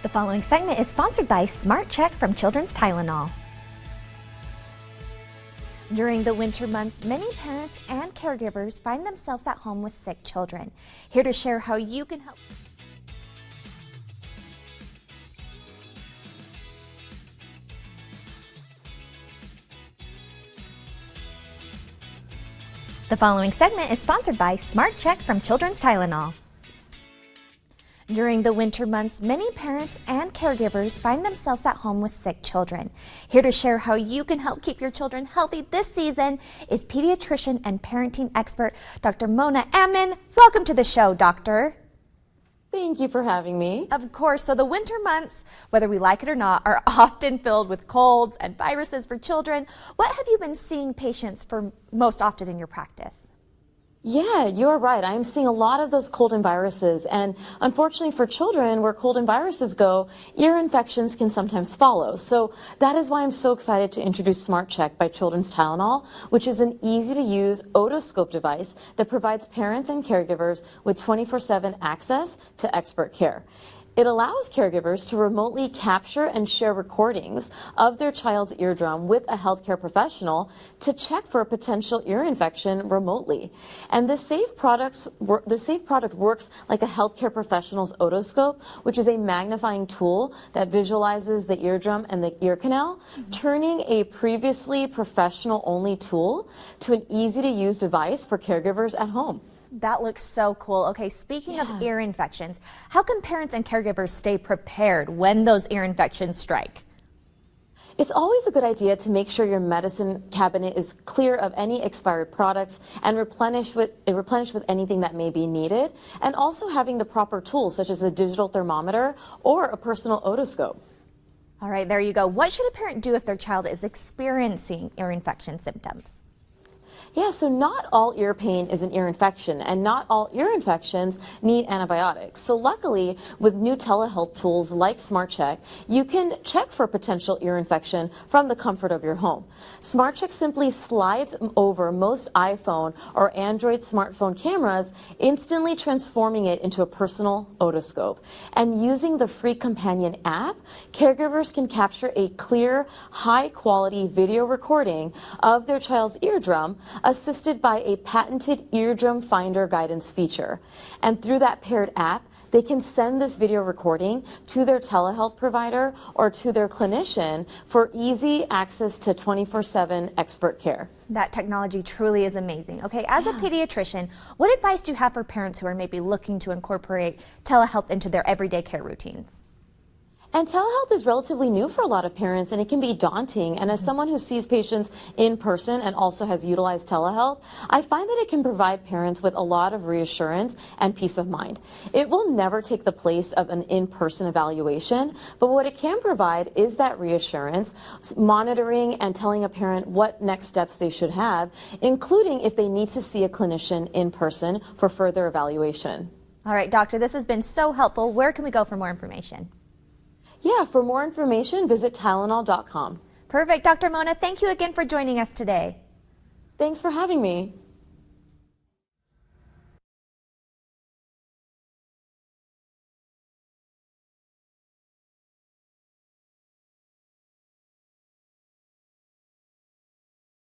The following segment is sponsored by SmartCheck from Children's TYLENOL. During the winter months, many parents and caregivers find themselves at home with sick children. Here to share how you can help. The following segment is sponsored by SmartCheck from Children's TYLENOL. During the winter months, many parents and caregivers find themselves at home with sick children. Here to share how you can help keep your children healthy this season is pediatrician and parenting expert Dr. Mona Ammon. Welcome to the show, doctor. Thank you for having me. Of course. So the winter months, whether we like it or not, are often filled with colds and viruses for children. What have you been seeing patients for most often in your practice? Yeah, you're right. I'm seeing a lot of those cold and viruses. And unfortunately for children, where cold and viruses go, ear infections can sometimes follow. So that is why I'm so excited to introduce SmartCheck by Children's TYLENOL, which is an easy-to-use otoscope device that provides parents and caregivers with 24/7 access to expert care. It allows caregivers to remotely capture and share recordings of their child's eardrum with a healthcare professional to check for a potential ear infection remotely. And the safe product works like a healthcare professional's otoscope, which is a magnifying tool that visualizes the eardrum and the ear canal, turning a previously professional-only tool to an easy-to-use device for caregivers at home. That looks so cool. Okay, speaking of ear infections, how can parents and caregivers stay prepared when those ear infections strike? It's always a good idea to make sure your medicine cabinet is clear of any expired products and replenished with anything that may be needed, and also having the proper tools such as a digital thermometer or a personal otoscope. All right, there you go. What should a parent do if their child is experiencing ear infection symptoms? Yeah, so not all ear pain is an ear infection, and not all ear infections need antibiotics. So luckily, with new telehealth tools like SmartCheck, you can check for potential ear infection from the comfort of your home. SmartCheck simply slides over most iPhone or Android smartphone cameras, instantly transforming it into a personal otoscope. And using the free companion app, caregivers can capture a clear, high-quality video recording of their child's eardrum, assisted by a patented Eardrum Finder guidance feature. And through that paired app, they can send this video recording to their telehealth provider or to their clinician for easy access to 24/7 expert care. That technology truly is amazing. Okay, as a pediatrician, what advice do you have for parents who are maybe looking to incorporate telehealth into their everyday care routines? And telehealth is relatively new for a lot of parents, and it can be daunting. And as someone who sees patients in person and also has utilized telehealth, I find that it can provide parents with a lot of reassurance and peace of mind. It will never take the place of an in-person evaluation, but what it can provide is that reassurance, monitoring and telling a parent what next steps they should have, including if they need to see a clinician in person for further evaluation. All right, doctor, this has been so helpful. Where can we go for more information? Yeah, for more information, visit TYLENOL.com. Perfect. Dr. Mona, thank you again for joining us today. Thanks for having me.